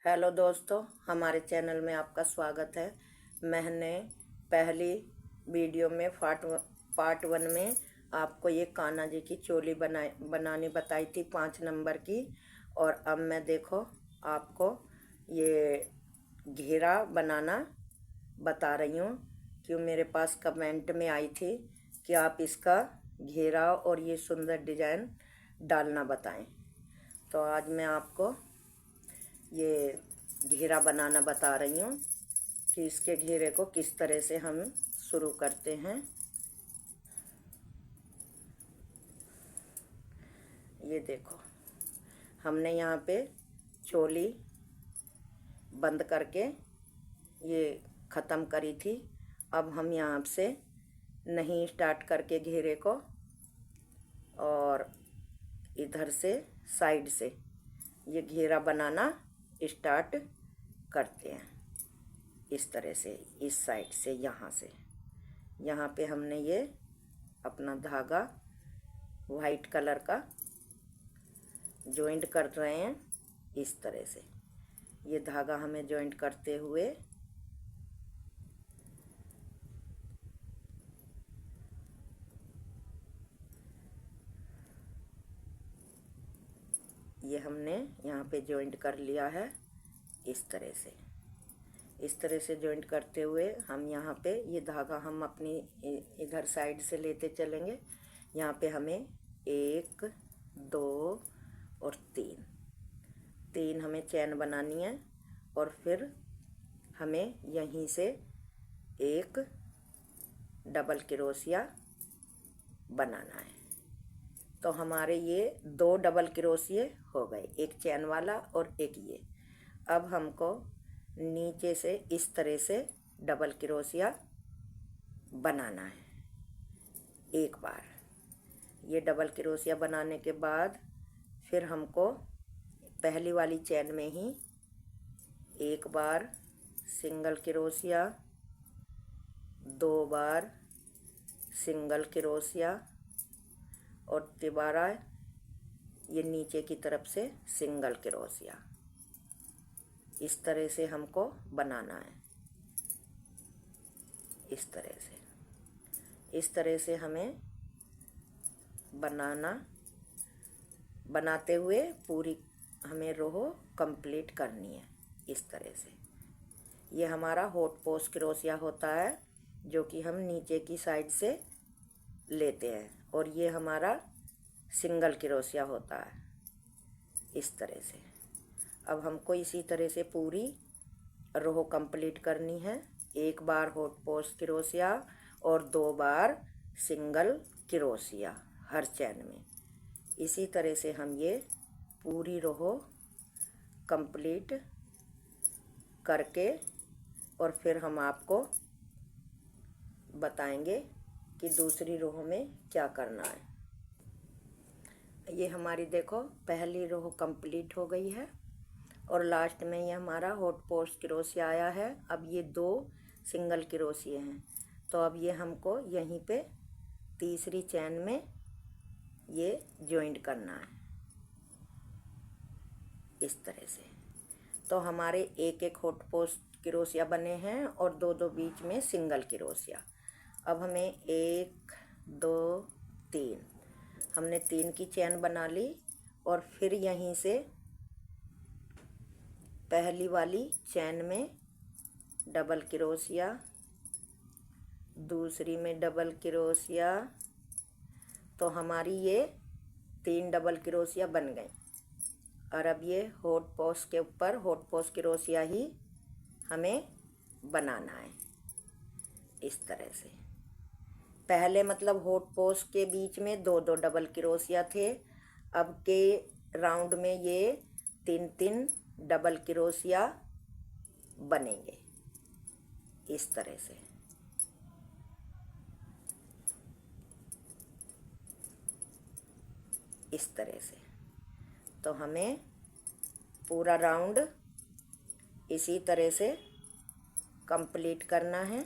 Hello दोस्तों, हमारे channel में आपका स्वागत है। मैंने पहली वीडियो में पार्ट 1 में आपको ये कान्हा जी की चोली बनानी बताई थी 5 नंबर की। और अब मैं देखो आपको ये घेरा बनाना बता रही हूँ। क्यों मेरे पास कमेंट में आई थी कि आप इसका घेरा और ये सुंदर डिजाइन डालना बताएं। तो आज मैं आपको ये घेरा बनाना बता रही हूँ कि इसके घेरे को किस तरह से हम शुरू करते हैं। ये देखो, हमने यहाँ पे चोली बंद करके ये ख़त्म करी थी। अब हम यहाँ से नहीं स्टार्ट करके घेरे को और इधर से साइड से ये घेरा बनाना स्टार्ट करते हैं। इस तरह से इस साइड से यहाँ पे हमने ये अपना धागा वाइट कलर का जॉइंट कर रहे हैं। इस तरह से ये धागा हमें जॉइंट करते हुए ये हमने यहाँ पे जॉइंट कर लिया है। इस तरह से जॉइंट करते हुए हम यहाँ पे ये धागा हम अपनी इधर साइड से लेते चलेंगे। यहाँ पे हमें 1 2 और 3 हमें चैन बनानी है। और फिर हमें यहीं से एक डबल क्रोशिया बनाना है। तो हमारे ये 2 डबल क्रोशिये हो गए, एक चैन वाला और एक ये। अब हमको नीचे से इस तरह से डबल क्रोशिया बनाना है। एक बार ये डबल क्रोशिया बनाने के बाद फिर हमको पहली वाली चैन में ही एक बार सिंगल क्रोशिया, 2 बार सिंगल क्रोशिया और दोबारा ये नीचे की तरफ से सिंगल क्रोशिया। इस तरह से हमको बनाना है। इस तरह से हमें बनाते हुए पूरी हमें रोह कंप्लीट करनी है। इस तरह से ये हमारा हॉट पोस्ट क्रोशिया होता है, जो कि हम नीचे की साइड से लेते हैं। और ये हमारा सिंगल क्रोशिया होता है। इस तरह से अब हमको इसी तरह से पूरी रोह कंप्लीट करनी है। एक बार हॉट पोस्ट क्रोशिया और 2 बार सिंगल क्रोशिया हर चैन में। इसी तरह से हम ये पूरी रोह कंप्लीट करके और फिर हम आपको बताएंगे कि दूसरी रोह में क्या करना है। ये हमारी देखो पहली रोह कंप्लीट हो गई है और लास्ट में ये हमारा हॉट पोस्ट क्रोशिया आया है। अब ये 2 सिंगल क्रोशिये हैं। तो अब ये हमको यहीं पे तीसरी चैन में ये जॉइंट करना है। इस तरह से तो हमारे एक हॉट पोस्ट क्रोशिया बने हैं और 2 बीच में सिंगल क्रोशिया। अब हमें 1 2 3 हमने 3 की चैन बना ली और फिर यहीं से पहली वाली चैन में डबल क्रोशिया, दूसरी में डबल क्रोशिया। तो हमारी ये 3 डबल क्रोशिया बन गई। और अब ये हॉट पोस्ट के ऊपर हॉट पोस्ट क्रोशिया ही हमें बनाना है। इस तरह से पहले मतलब हॉट पोस्ट के बीच में 2 डबल क्रोशिया थे। अब के राउंड में ये 3 डबल क्रोशिया बनेंगे। इस तरह से तो हमें पूरा राउंड इसी तरह से कंप्लीट करना है।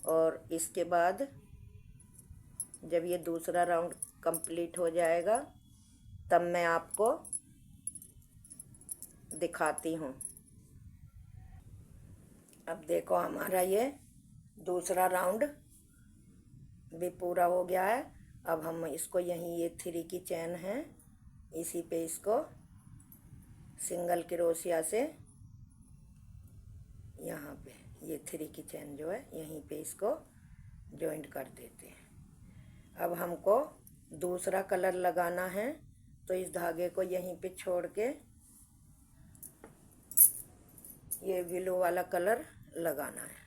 और इसके बाद जब ये दूसरा राउंड कंप्लीट हो जाएगा तब मैं आपको दिखाती हूँ। अब देखो हमारा ये दूसरा राउंड भी पूरा हो गया है। अब हम इसको यहीं, ये 3 की चैन है, इसी पे इसको सिंगल क्रोशिया से यहाँ पे ये 3 की चैन जो है यहीं पे इसको जॉइंट कर देते हैं। अब हमको दूसरा कलर लगाना है, तो इस धागे को यहीं पे छोड़ के ये ब्लू वाला कलर लगाना है।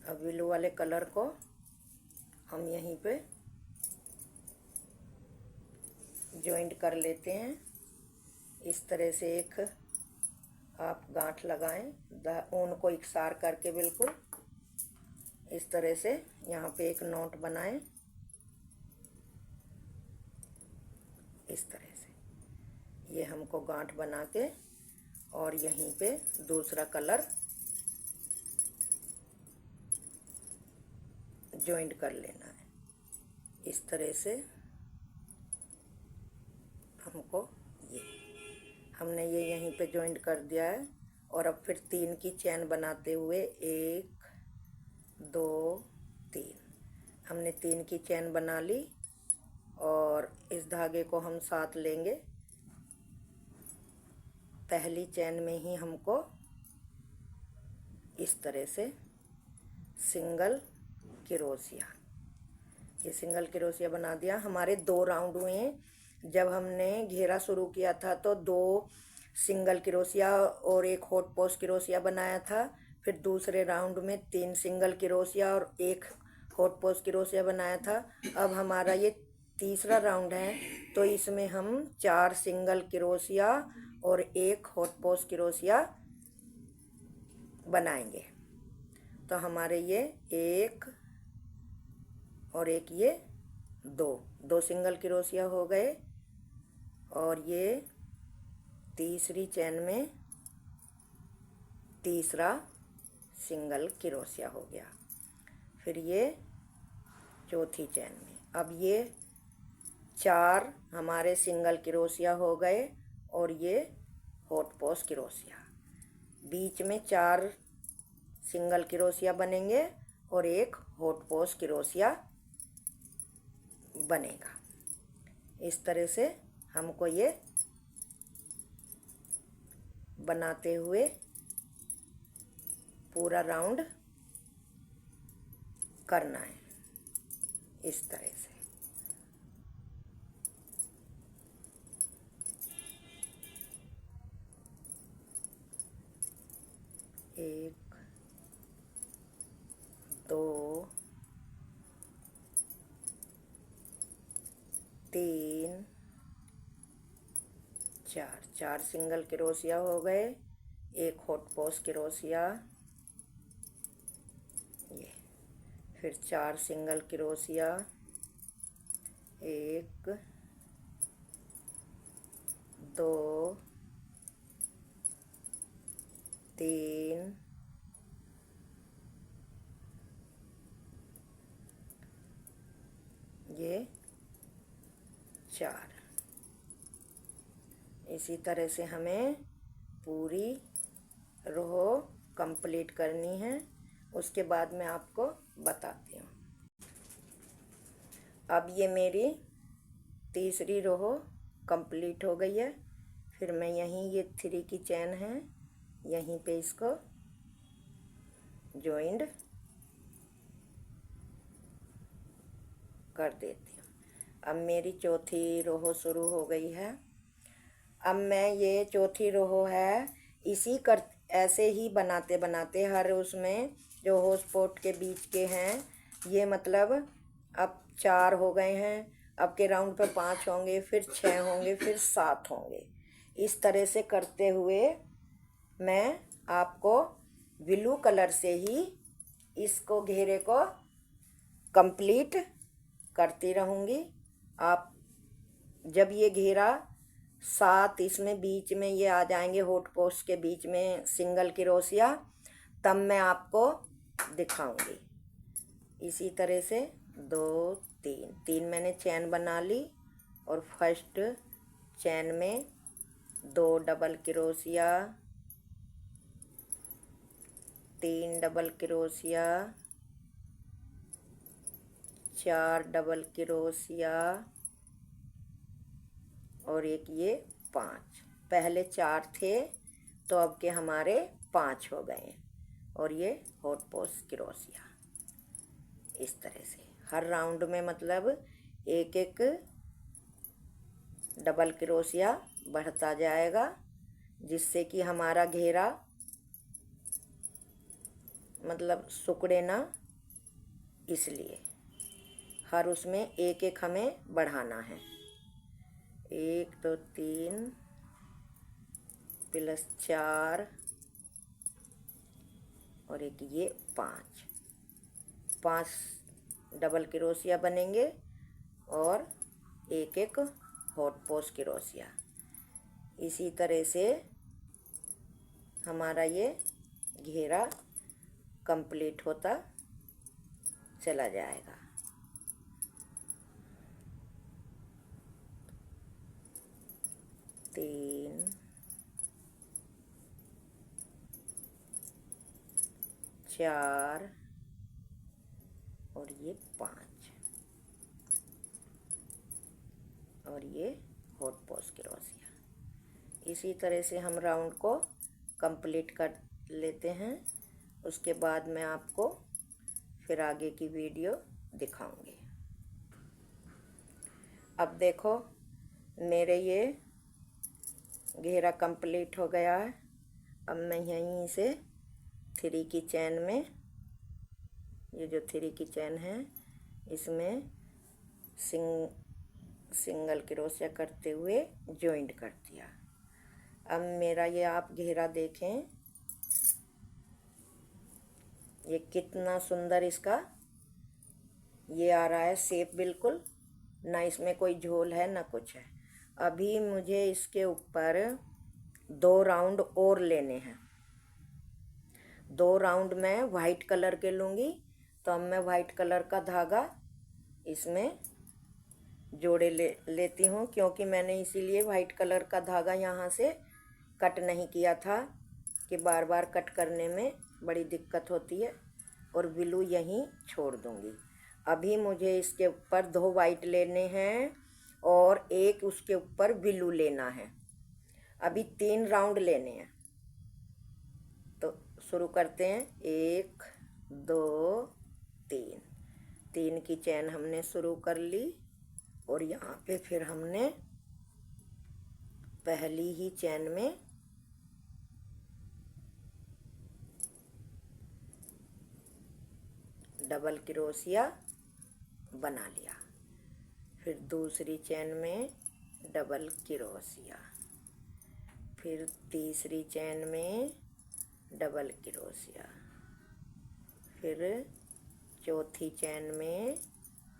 अब ब्लू वाले कलर को हम यहीं पे जॉइंट कर लेते हैं। इस तरह से एक आप गांठ लगाएं, ऊन को इकसार करके बिल्कुल इस तरह से यहाँ पे एक नोट बनाएं। इस तरह से ये हमको गांठ बना के और यहीं पे दूसरा कलर जॉइंट कर लेना है। इस तरह से हमको हमने ये यहीं पे जॉइंट कर दिया है। और अब फिर 3 की चैन बनाते हुए 1 2 3 हमने 3 की चैन बना ली और इस धागे को हम साथ लेंगे। पहली चैन में ही हमको इस तरह से सिंगल क्रोशिया, ये सिंगल क्रोशिया बना दिया। हमारे 2 राउंड हुए हैं। जब हमने घेरा शुरू किया था तो 2 सिंगल क्रोशिया और 1 हॉट पोस्ट क्रोशिया बनाया था। फिर दूसरे राउंड में 3 सिंगल क्रोशिया और 1 हॉट पोस्ट क्रोशिया बनाया था। अब हमारा ये तीसरा राउंड है, तो इसमें हम 4 सिंगल क्रोशिया और 1 हॉट पोस्ट क्रोशिया बनाएंगे। तो हमारे ये 1 और 1 ये 2 सिंगल क्रोशिया हो गए और ये तीसरी चैन में तीसरा सिंगल क्रोशिया हो गया। फिर ये चौथी चैन में अब ये 4 हमारे सिंगल क्रोशिया हो गए और ये हॉट पोस्ट क्रोशिया। बीच में 4 सिंगल क्रोशिया बनेंगे और 1 हॉट पोस्ट क्रोशिया बनेगा। इस तरह से हमको ये बनाते हुए पूरा राउंड करना है। इस तरह से एक 2 3 4 सिंगल क्रोशिया हो गए, 1 हॉट पोस्ट क्रोशिया, ये फिर 4 सिंगल क्रोशिया, 1 2 3 ये 4। इसी तरह से हमें पूरी रो कंप्लीट करनी है। उसके बाद मैं आपको बताती हूँ। अब ये मेरी तीसरी रो कंप्लीट हो गई है। फिर मैं यहीं, ये 3 की चैन है, यहीं पे इसको जॉइंट कर देती हूँ। अब मेरी चौथी रो शुरू हो गई है। अब मैं ये चौथी रो है ऐसे ही बनाते बनाते हर उसमें जो होस पोट के बीच के हैं, ये मतलब अब 4 हो गए हैं। अब के राउंड पे 5 होंगे, फिर 6 होंगे, फिर 7 होंगे। इस तरह से करते हुए मैं आपको ब्लू कलर से ही इसको घेरे को कंप्लीट करती रहूँगी। आप जब ये घेरा 7 इसमें बीच में ये आ जाएंगे, हॉट पोस्ट के बीच में सिंगल क्रोशिया, तब मैं आपको दिखाऊंगी। इसी तरह से 2 3 मैंने चैन बना ली और फर्स्ट चैन में 2 double crochet, 3 double crochet, 4 double crochet और एक ये 5। पहले 4 थे तो अब के हमारे 5 हो गए और ये हॉट पोस्ट क्रोशिया। इस तरह से हर राउंड में मतलब एक एक डबल क्रोशिया बढ़ता जाएगा, जिससे कि हमारा घेरा मतलब सिकुड़े ना, इसलिए हर उसमें एक एक हमें बढ़ाना है। 1 2 3 प्लस 4 और एक ये 5 डबल क्रोशिया बनेंगे और एक एक हॉट पोस्ट क्रोशिया। इसी तरह से हमारा ये घेरा कंप्लीट होता चला जाएगा। तीन, 4 और ये 5 और ये हॉट पोस्ट क्रोशिया। इसी तरह से हम राउंड को कंप्लीट कर लेते हैं। उसके बाद मैं आपको फिर आगे की वीडियो दिखाऊंगी। अब देखो मेरे ये घेरा कंप्लीट हो गया है। अब मैं यहीं से 3 की चैन में, ये जो 3 की चैन है इसमें सिंगल क्रोशिया करते हुए जॉइंट कर दिया। अब मेरा ये आप घेरा देखें, ये कितना सुंदर इसका ये आ रहा है शेप, बिल्कुल ना इसमें कोई झोल है ना कुछ है। अभी मुझे इसके ऊपर 2 राउंड और लेने हैं। 2 राउंड मैं वाइट कलर के लूँगी। तो अब मैं वाइट कलर का धागा इसमें जोड़े लेती हूँ, क्योंकि मैंने इसीलिए वाइट कलर का धागा यहाँ से कट नहीं किया था कि बार बार कट करने में बड़ी दिक्कत होती है, और ब्लू यहीं छोड़ दूँगी। अभी मुझे इसके ऊपर 2 वाइट लेने हैं और एक उसके ऊपर ब्लू लेना है। अभी 3 राउंड लेने हैं। तो शुरू करते हैं। 1 2 3 की चैन हमने शुरू कर ली और यहाँ पे फिर हमने पहली ही चैन में डबल क्रोशिया बना लिया। फिर दूसरी चैन में डबल क्रोशिया, फिर तीसरी चैन में डबल क्रोशिया, फिर चौथी चैन में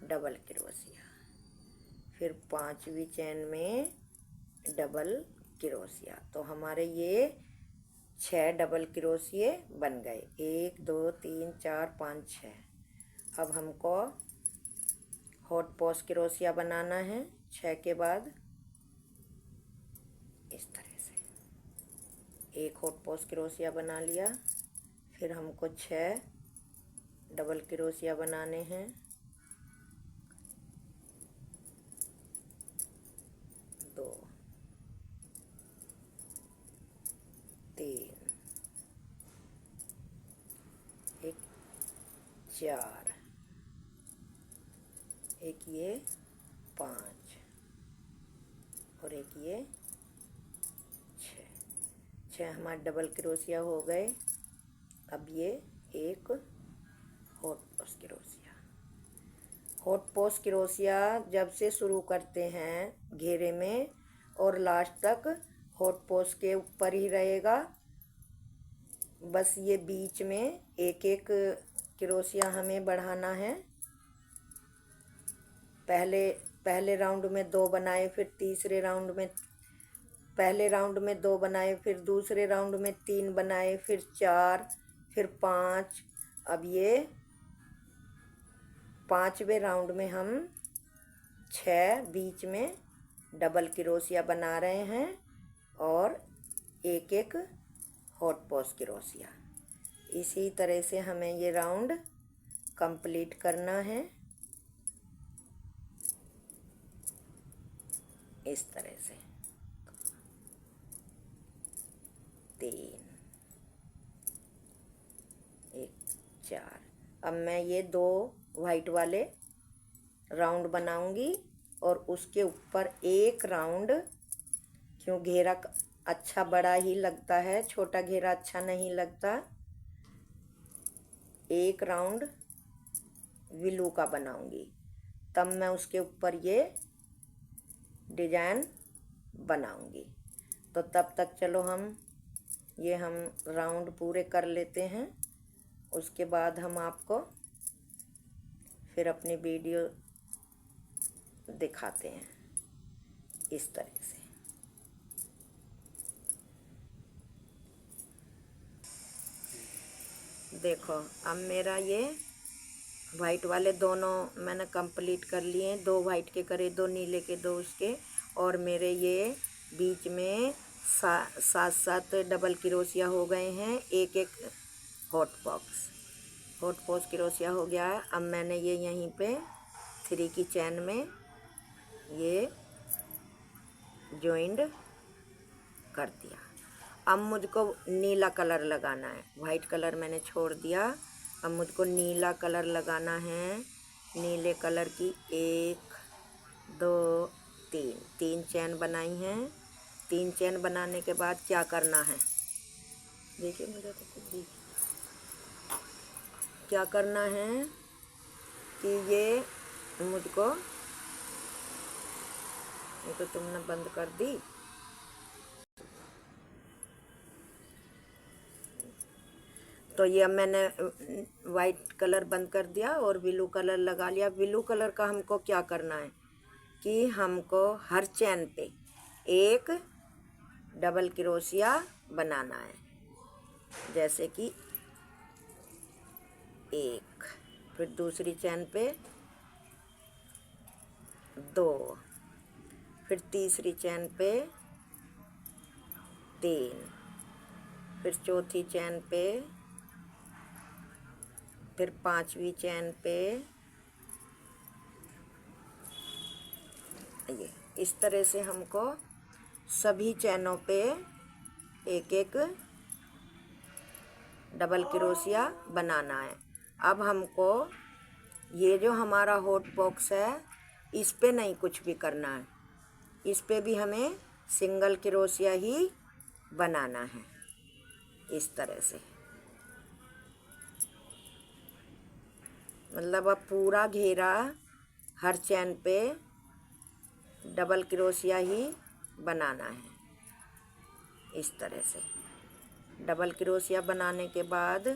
डबल क्रोशिया, फिर 5वीं चैन में डबल क्रोशिया। तो हमारे ये 6 डबल क्रोशिये बन गए। 1 2 3 4 5 6। अब हमको हॉट पोस्ट क्रोशिया बनाना है 6 के बाद। इस तरह से एक हॉट पोस्ट क्रोशिया बना लिया। फिर हमको 6 डबल क्रोशिया बनाने हैं। 2 3 एक 4, एक ये 5 और एक ये 6 हमारे डबल क्रोशिया हो गए। अब ये एक hot post crochet. Hot post crochet जब से शुरू करते हैं घेरे में और लास्ट तक हॉट पोस्ट के ऊपर ही रहेगा। बस ये बीच में एक एक क्रोशिया हमें बढ़ाना है। पहले राउंड में 2 बनाए, फिर तीसरे राउंड में पहले राउंड में 2 बनाए, फिर दूसरे राउंड में 3 बनाए, फिर 4, फिर 5। अब ये 5वें राउंड में हम 6 बीच में डबल क्रोशिया बना रहे हैं और एक एक हॉट पॉस क्रोशिया। इसी तरह से हमें ये राउंड कंप्लीट करना है, इस तरह से 3 1 4। अब मैं ये 2 वाइट वाले राउंड बनाऊंगी और उसके ऊपर एक राउंड, क्यों घेरा अच्छा बड़ा ही लगता है, छोटा घेरा अच्छा नहीं लगता, एक राउंड विलू का बनाऊंगी, तब मैं उसके ऊपर ये डिजाइन बनाऊंगी। तो तब तक चलो हम राउंड पूरे कर लेते हैं, उसके बाद हम आपको फिर अपनी वीडियो दिखाते हैं इस तरह से। देखो अब मेरा ये वाइट वाले दोनों मैंने कंप्लीट कर लिए हैं, 2 वाइट के करे, 2 नीले के, 2 उसके, और मेरे ये बीच में 7 डबल क्रोशिया हो गए हैं, एक एक हॉट पॉस क्रोशिया हो गया है। अब मैंने ये यहीं पे 3 की चैन में ये जॉइंट कर दिया। अब मुझको नीला कलर लगाना है, वाइट कलर मैंने छोड़ दिया, अब मुझको नीला कलर लगाना है। नीले कलर की 1 2 3 चैन बनाई हैं। 3 चैन बनाने के बाद क्या करना है, देखिए मुझे तो खुद भी क्या करना है कि ये मुझको, ये तो तुमने बंद कर दी, तो ये अब मैंने वाइट कलर बंद कर दिया और ब्लू कलर लगा लिया। ब्लू कलर का हमको क्या करना है कि हमको हर चैन पे एक डबल क्रोशिया बनाना है, जैसे कि 1, फिर दूसरी चैन पे 2, फिर तीसरी चैन पे 3, फिर चौथी चैन पे, फिर 5वीं चैन पे, ये इस तरह से हमको सभी चैनों पे एक एक डबल क्रोशिया बनाना है। अब हमको ये जो हमारा हॉट बॉक्स है, इस पे नहीं कुछ भी करना है, इस पे भी हमें सिंगल क्रोशिया ही बनाना है, इस तरह से। मतलब अब पूरा घेरा हर चैन पे डबल क्रोशिया ही बनाना है, इस तरह से। डबल क्रोशिया बनाने के बाद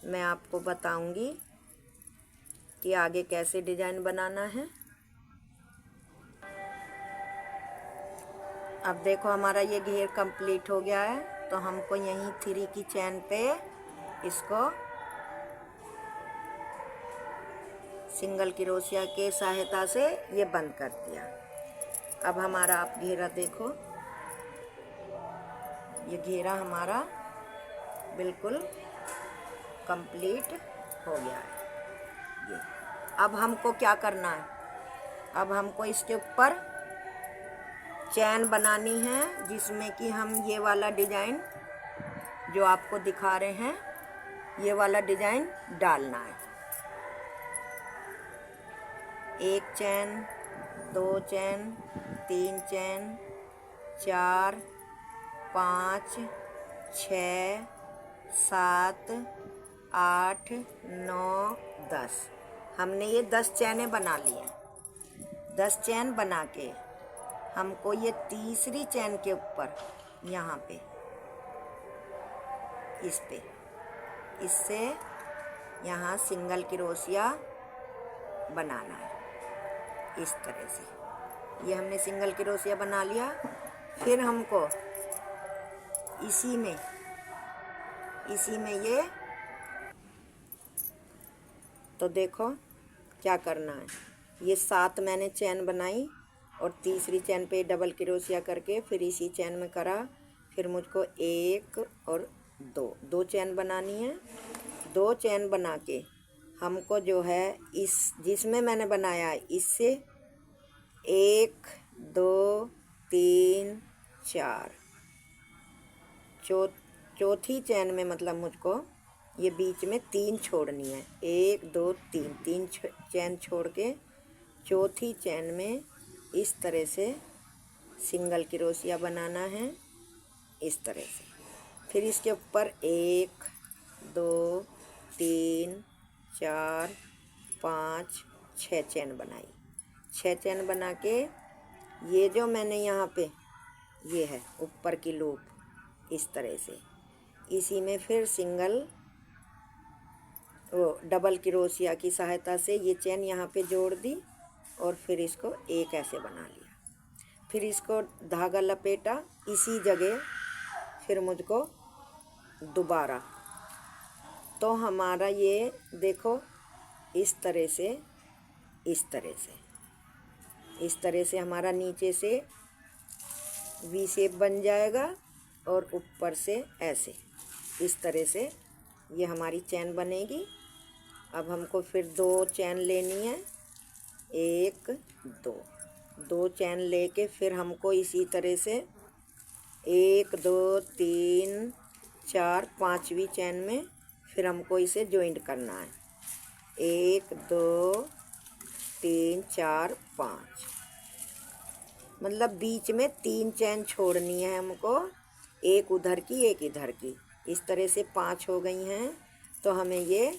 मैं आपको बताऊंगी कि आगे कैसे डिजाइन बनाना है। अब देखो हमारा ये घेर कंप्लीट हो गया है, तो हमको यहीं 3 की चैन पे इसको सिंगल क्रोशिया के सहायता से ये बंद कर दिया। अब हमारा आप घेरा देखो, ये घेरा हमारा बिल्कुल कंप्लीट हो गया है। ये अब हमको क्या करना है, अब हमको इसके ऊपर चैन बनानी है, जिसमें कि हम ये वाला डिजाइन जो आपको दिखा रहे हैं, ये वाला डिजाइन डालना है। 1 चैन, 2 चैन, 3 चैन, 4 5 6 7 8 9 10। हमने ये 10 चैनें बना ली हैं। 10 चैन बना के हमको ये तीसरी चैन के ऊपर यहाँ पे, इस पे, इससे यहाँ सिंगल क्रोशिया बनाना है, इस तरह से। ये हमने सिंगल क्रोशिया बना लिया। फिर हमको इसी में ये, तो देखो क्या करना है, ये 7 मैंने चैन बनाई और तीसरी चैन पे डबल क्रोशिया करके फिर इसी चैन में करा। फिर मुझको 1 और 2 चैन बनानी है। 2 चैन बना के हमको जो है इस जिसमें मैंने बनाया है इससे 1 2 3 4 चौथी चैन में मतलब मुझको ये बीच में 3 छोड़नी है। 1 2 3 चैन छोड़ के चौथी चैन में इस तरह से सिंगल क्रोशिया बनाना है, इस तरह से। फिर इसके ऊपर 1 2 3 4 5 6 चैन बनाई। 6 चैन बना के ये जो मैंने यहाँ पे ये है ऊपर की लूप, इस तरह से इसी में फिर डबल क्रोशिया की सहायता से ये चैन यहाँ पे जोड़ दी और फिर इसको एक ऐसे बना लिया। फिर इसको धागा लपेटा इसी जगह, फिर मुझको दोबारा, तो हमारा ये देखो इस तरह से हमारा नीचे से वी शेप बन जाएगा और ऊपर से ऐसे इस तरह से ये हमारी चैन बनेगी। अब हमको फिर 2 चैन लेनी है, 1 2 चैन लेके फिर हमको इसी तरह से 1 2 3 4 5वीं चैन में फिर हमको इसे जॉइंट करना है। 1 2 3 4 5 मतलब बीच में 3 चैन छोड़नी है हमको, एक उधर की एक इधर की, इस तरह से 5 हो गई हैं। तो हमें ये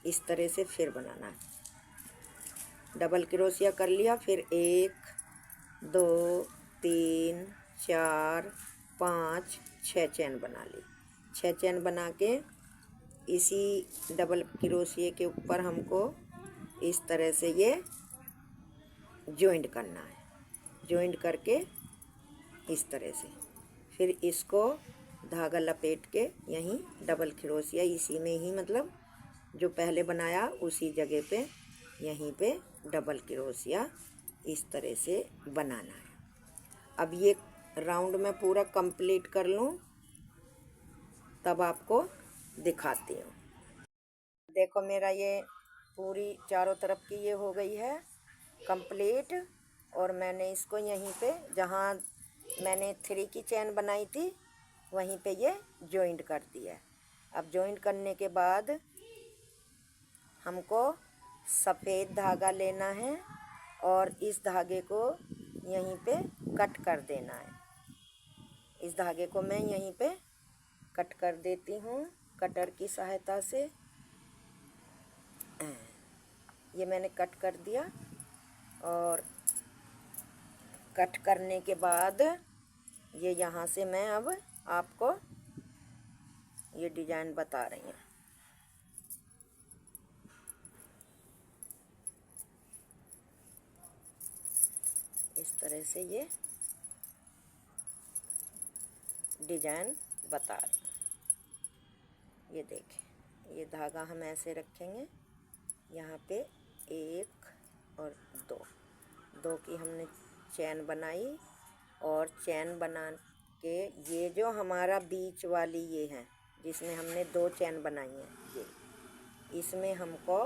इस तरह से फिर बनाना है। डबल क्रोशिया कर लिया, फिर 1 2 3 4 5 6 चैन बना ली। 6 चैन बना के इसी डबल क्रोशिया के ऊपर हमको इस तरह से ये जॉइंट करना है। जॉइंट करके इस तरह से फिर इसको धागा लपेट के यहीं डबल क्रोशिया इसी में ही, मतलब जो पहले बनाया उसी जगह पे यहीं पे डबल क्रोशिया इस तरह से बनाना है। अब ये राउंड में पूरा कंप्लीट कर लूँ तब आपको दिखाती हूँ। देखो मेरा ये पूरी चारों तरफ की ये हो गई है कंप्लीट, और मैंने इसको यहीं पे जहाँ मैंने 3 की चैन बनाई थी वहीं पे ये जॉइंट कर दिया है। अब जॉइंट करने के बाद हमको सफ़ेद धागा लेना है और इस धागे को यहीं पे कट कर देना है। इस धागे को मैं यहीं पे कट कर देती हूँ कटर की सहायता से। ये मैंने कट कर दिया, और कट करने के बाद ये यहाँ से मैं अब आपको ये डिज़ाइन बता रही हूँ। इस तरह से ये डिज़ाइन बता रही हूँ। ये देखें, ये धागा हम ऐसे रखेंगे, यहाँ पे 1 और 2 की हमने चैन बनाई, और चैन बना के ये जो हमारा बीच वाली ये है जिसमें हमने 2 चैन बनाई हैं, ये इसमें हमको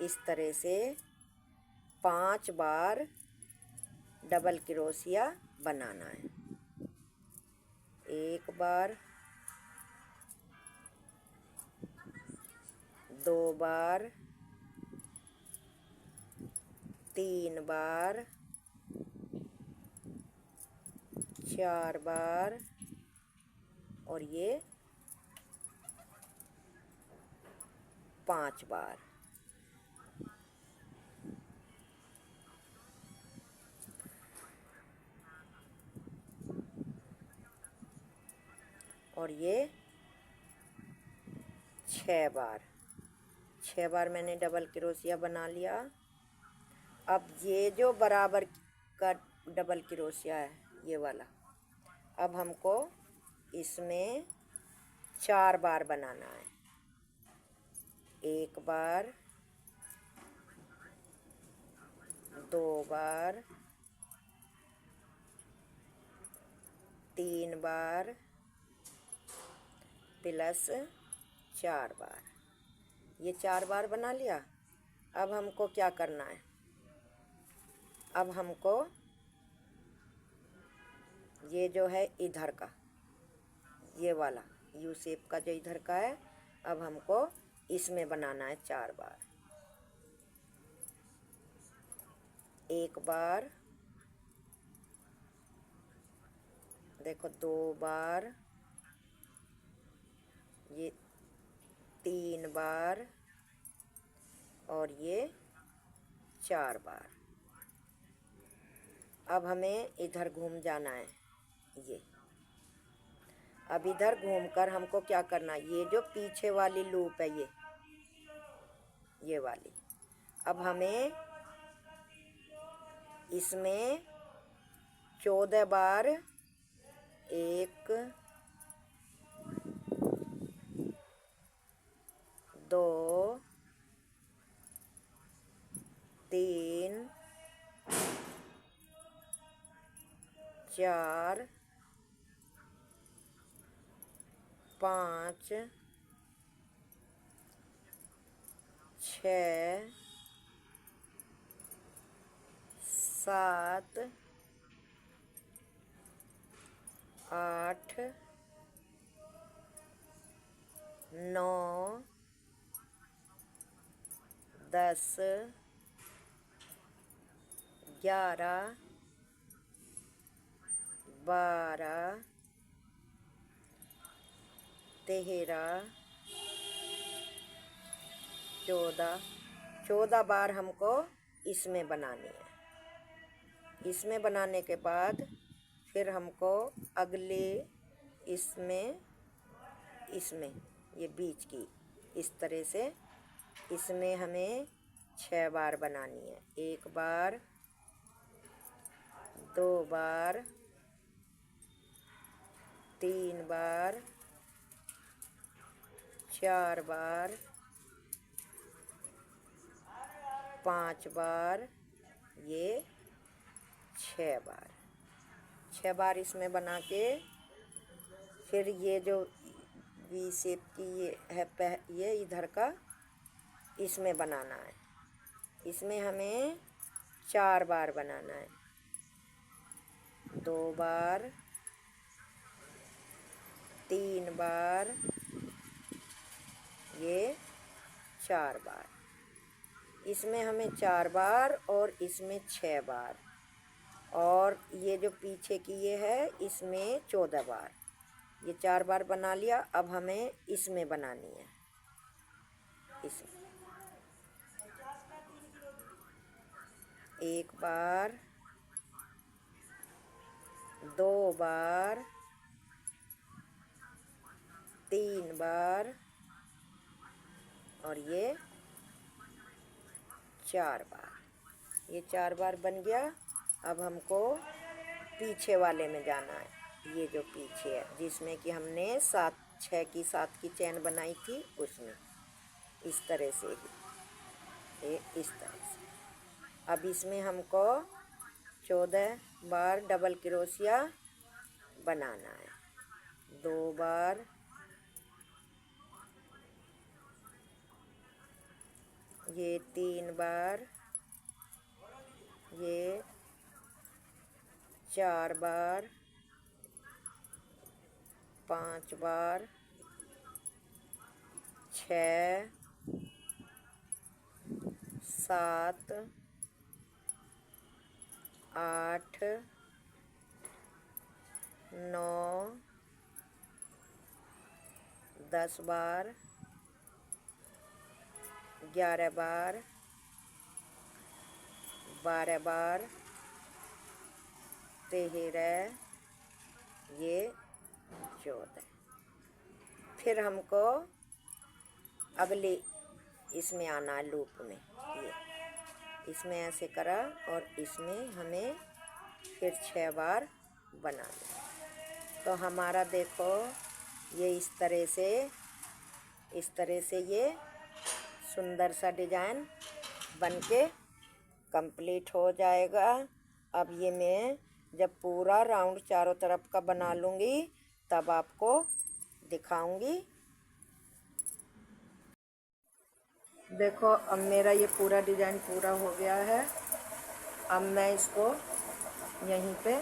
इस तरह से 5 बार डबल क्रोशिया बनाना है। 1 बार, 2 बार, 3 बार, 4 बार, और ये 5 बार। और ये 6 बार। 6 बार मैंने डबल क्रोशिया बना लिया। अब ये जो बराबर का डबल क्रोशिया है ये वाला, अब हमको इसमें 4 बार बनाना है। 1 बार, 2 बार, 3 बार प्लस 4 बार, ये 4 बार बना लिया। अब हमको क्या करना है, अब हमको ये जो है इधर का, ये वाला यू शेप का जो इधर का है, अब हमको इसमें बनाना है 4 बार। 1 बार, देखो 2 बार, ये 3 बार और ये 4 बार। अब हमें इधर घूम जाना है, ये अब इधर घूमकर हमको क्या करना है, ये जो पीछे वाली लूप है ये वाली, अब हमें इसमें 14 बार 1 2 3 4 5 6 7 8 9 10 11 12 13 14 बार हमको इसमें बनानी है। इसमें बनाने के बाद फिर हमको अगले इसमें ये बीच की इस तरह से इसमें हमें 6 बार बनानी है। 1 बार, 2 बार, 3 बार, 4 बार, 5 बार, ये 6 बार। 6 बार इसमें बना के फिर ये जो वी शेप की ये है ये इधर का इसमें बनाना है। इसमें हमें 4 बार बनाना है। 2 बार, 3 बार, ये 4 बार। इसमें हमें 4 बार और इसमें 6 बार, और ये जो पीछे की ये है इसमें 14 बार। ये 4 बार बना लिया। अब हमें इसमें बनानी है। इसमें 1 बार, 2 बार, 3 बार और ये 4 बार। ये 4 बार बन गया। अब हमको पीछे वाले में जाना है। ये जो पीछे है जिसमें कि हमने 6 की 7 की चैन बनाई थी, उसमें इस तरह से ही ये इस तरह से। अब इसमें हमको 14 बार डबल क्रोशिया बनाना है। 2 बार, ये 3 बार, ये 4 बार, 5 बार, 6 7 8 9 10 बार, 11 बार, 12 बार, 13, ये 14। फिर हमको अगले इसमें आना है लूप में। ये इसमें ऐसे करा और इसमें हमें फिर 6 बार बनाना। तो हमारा देखो ये इस तरह से ये सुंदर सा डिजाइन बनके कंप्लीट हो जाएगा। अब ये मैं जब पूरा राउंड चारों तरफ का बना लूँगी तब आपको दिखाऊंगी। देखो अब मेरा ये पूरा डिज़ाइन पूरा हो गया है। अब मैं इसको यहीं पे,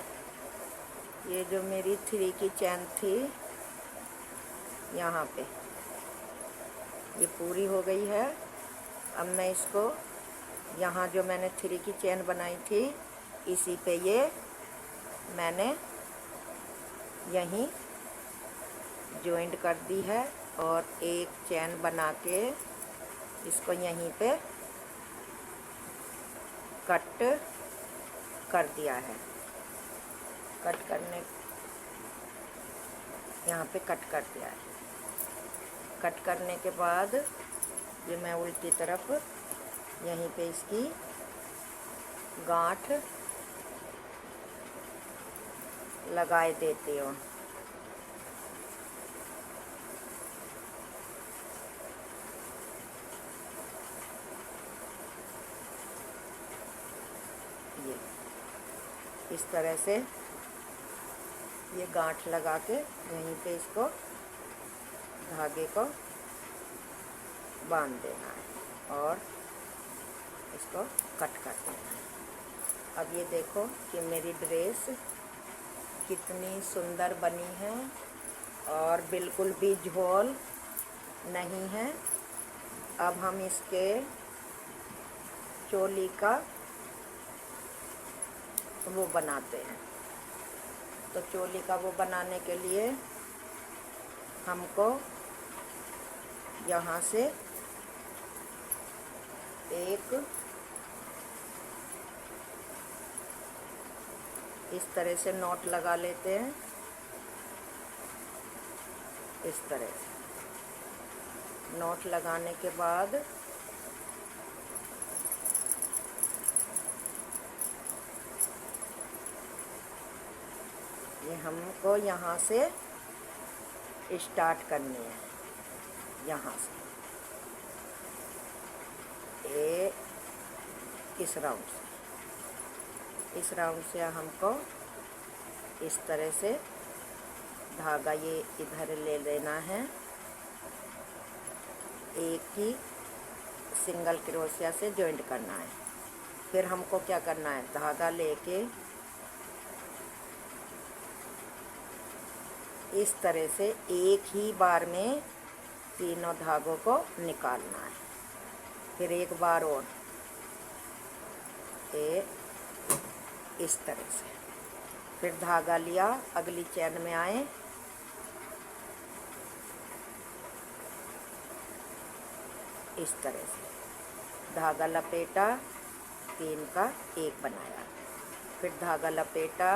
ये जो मेरी 3 की चैन थी यहाँ पे, ये पूरी हो गई है। अब मैं इसको यहाँ जो मैंने 3 की चैन बनाई थी इसी पे ये मैंने यहीं जॉइंट कर दी है और एक चैन बना के इसको यहीं पे कट कर दिया है। कट करने, यहाँ पे कट कर दिया है। कट करने के बाद ये मैं उल्टी तरफ यहीं पे इसकी गांठ लगाए देती हूँ। ये इस तरह से ये गांठ लगा के यहीं पे इसको धागे को बांध देना है और इसको कट कर देना है। अब ये देखो कि मेरी ड्रेस कितनी सुंदर बनी है और बिल्कुल भी झोल नहीं है। अब हम इसके चोली का वो बनाते हैं। तो चोली का वो बनाने के लिए हमको यहाँ से एक इस तरह से नॉट लगा लेते हैं। इस तरह से नॉट लगाने के बाद ये हमको यहाँ से स्टार्ट करनी है। यहाँ से इस राउंड से हमको इस तरह से धागा ये इधर ले लेना है। एक ही सिंगल क्रोशिया से जॉइंट करना है। फिर हमको क्या करना है, धागा लेके इस तरह से एक ही बार में तीनों धागों को निकालना है। फिर एक बार और इस तरह से, फिर धागा लिया, अगली चैन में आए, इस तरह से धागा लपेटा, 3 का 1 बनाया, फिर धागा लपेटा,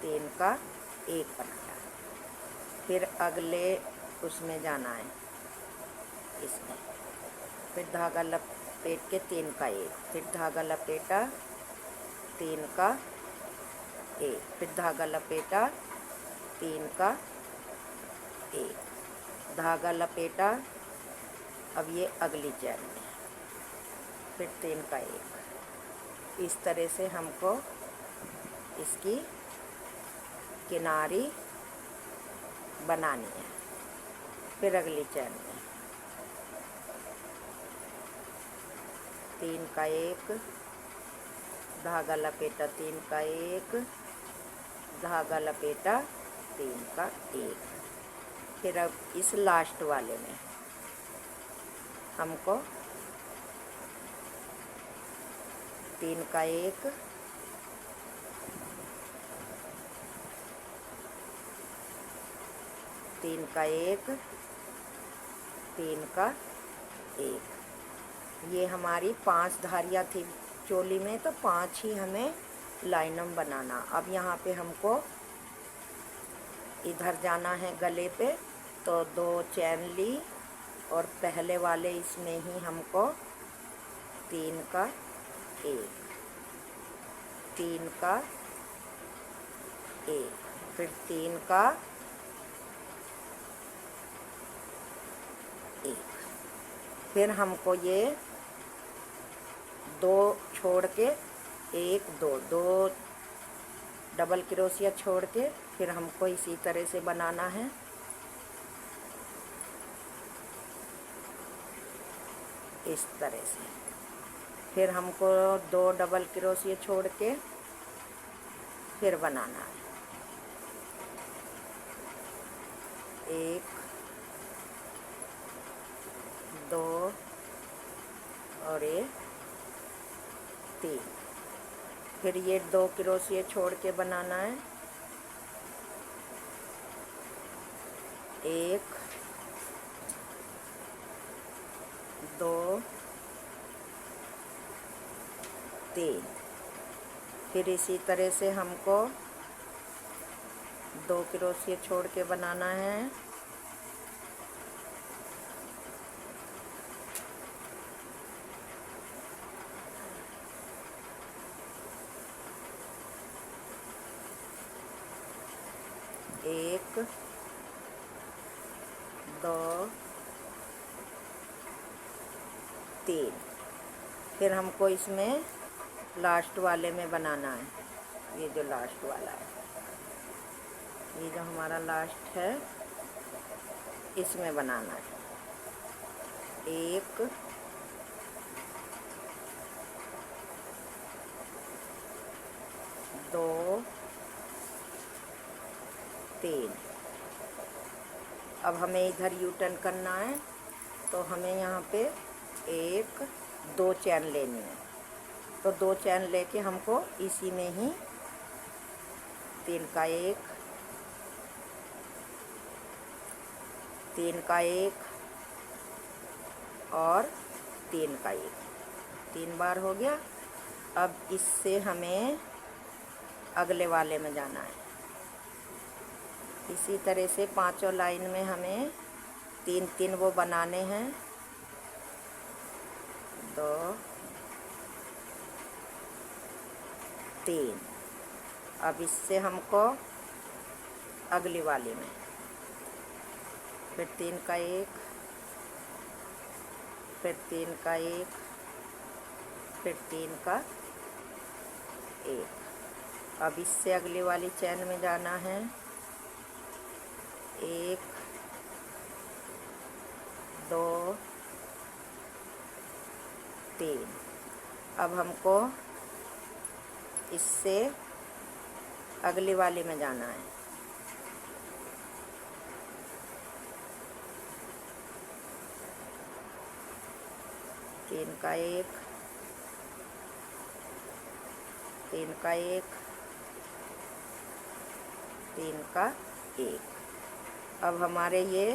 3 का 1 बनाया, फिर अगले उसमें जाना है इसमें, फिर धागा लपेट के 3 का 1, फिर धागा लपेटा, 3 का 1, फिर धागा लपेटा, 3 का 1, धागा लपेटा। अब ये अगली चैन में फिर 3 का 1। इस तरह से हमको इसकी किनारी बनानी है। फिर अगली चैन में 3 का 1, धागा लपेटा, 3 का 1, धागा लपेटा, 3 का 1। फिर अब इस लास्ट वाले में हमको 3 का 1, तीन का 1, 3 का 1। ये हमारी 5 धारियाँ थी चोली में, तो 5 ही हमें लाइनम बनाना। अब यहाँ पे हमको इधर जाना है गले पे, तो 2 चैन ली और पहले वाले इसमें ही हमको 3 का 1, 3 का 1, फिर 3 का 1, फिर हमको ये 2 छोड़ के 1 2 2 डबल क्रोशिया छोड़ के फिर हमको इसी तरह से बनाना है। इस तरह से फिर हमको 2 डबल क्रोशिया छोड़ के फिर बनाना है। 1 2 और ये 3। फिर ये 2 क्रोशिया छोड़ के बनाना है। 1 2 3। फिर इसी तरह से हमको 2 क्रोशिया छोड़ के बनाना है। 1 2 3। फिर हमको इसमें लास्ट वाले में बनाना है। ये जो लास्ट वाला है, ये जो हमारा लास्ट है, इसमें बनाना है। 1 2 3। अब हमें इधर यू टर्न करना है, तो हमें यहाँ पे 1 2 चैन लेनी है। तो 2 चैन लेके हमको इसी में ही 3 का 1 3 का 1 और 3 का 1, 3 बार हो गया। अब इससे हमें अगले वाले में जाना है। इसी तरह से 5 लाइन में हमें 3 वो बनाने हैं। 2 3। अब इससे हमको अगली वाली में फिर 3 का 1 फिर 3 का 1 फिर 3 का 1। अब इससे अगली वाली चैन में जाना है। 1 2 3। अब हमको इससे अगली वाली में जाना है। 3 का 1 3 का 1 3 का 1। अब हमारे ये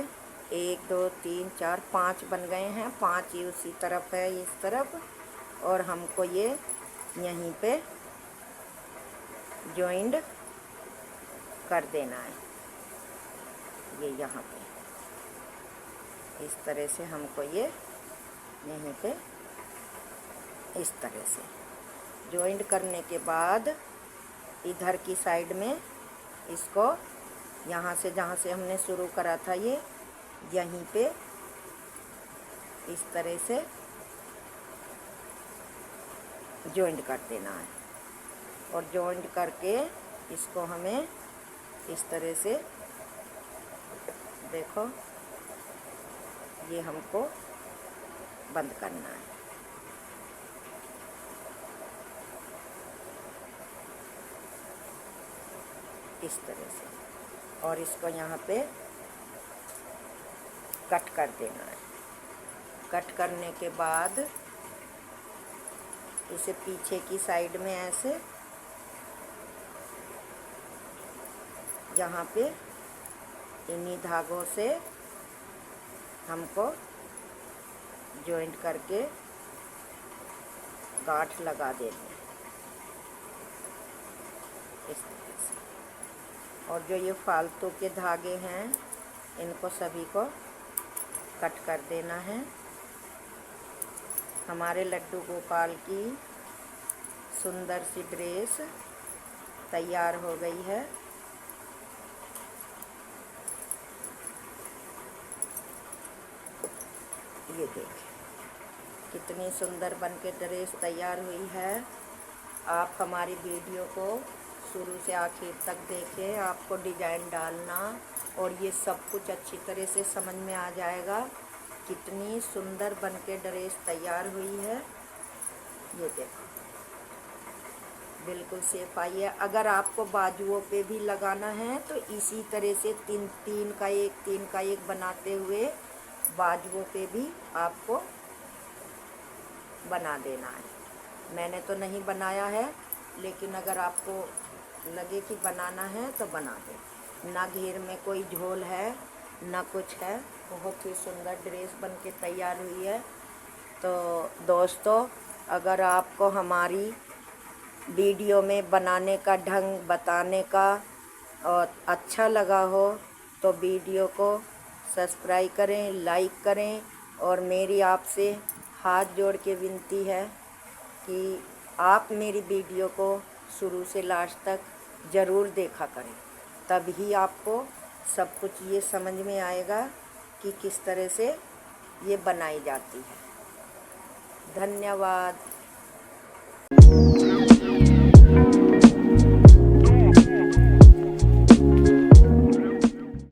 1 2 3 4 5 बन गए हैं। 5 ये उसी तरफ है, इस तरफ, और हमको ये यहीं पे जॉइंट कर देना है। ये यहाँ पे इस तरह से हमको ये यहीं पे इस तरह से जॉइंट करने के बाद इधर की साइड में इसको यहाँ से जहाँ से हमने शुरू करा था ये यहीं पे इस तरह से जॉइंट कर देना है। और जॉइंट करके इसको हमें इस तरह से, देखो, ये हमको बंद करना है। इस तरह से, और इसको यहाँ पे कट कर देना है। कट करने के बाद इसे पीछे की साइड में ऐसे यहाँ पे इन्हीं धागों से हमको जॉइंट करके गांठ लगा देनी है इस तरह से। और जो ये फालतू के धागे हैं इनको सभी को कट कर देना है। हमारे लड्डू गोपाल की सुंदर सी ड्रेस तैयार हो गई है। ये देखिए कितनी सुंदर बन के ड्रेस तैयार हुई है। आप हमारी वीडियो को शुरू से आखिर तक देखें, आपको डिजाइन डालना और ये सब कुछ अच्छी तरह से समझ में आ जाएगा। कितनी सुंदर बनके ड्रेस तैयार हुई है, ये देखो बिल्कुल सेफ आई है। अगर आपको बाजुओं पे भी लगाना है तो इसी तरह से तीन का एक बनाते हुए बाजुओं पे भी आपको बना देना है। मैंने तो नहीं बनाया है, लेकिन अगर आपको लगे कि बनाना है तो बना दे। ना घेर में कोई झोल है ना कुछ है, बहुत ही सुंदर ड्रेस बनके तैयार हुई है। तो दोस्तों, अगर आपको हमारी वीडियो में बनाने का ढंग बताने का और अच्छा लगा हो तो वीडियो को सब्सक्राइब करें, लाइक करें। और मेरी आपसे हाथ जोड़ के विनती है कि आप मेरी वीडियो को शुरू से लास्ट तक ज़रूर देखा करें, तभी आपको सब कुछ ये समझ में आएगा कि किस तरह से ये बनाई जाती है। धन्यवाद।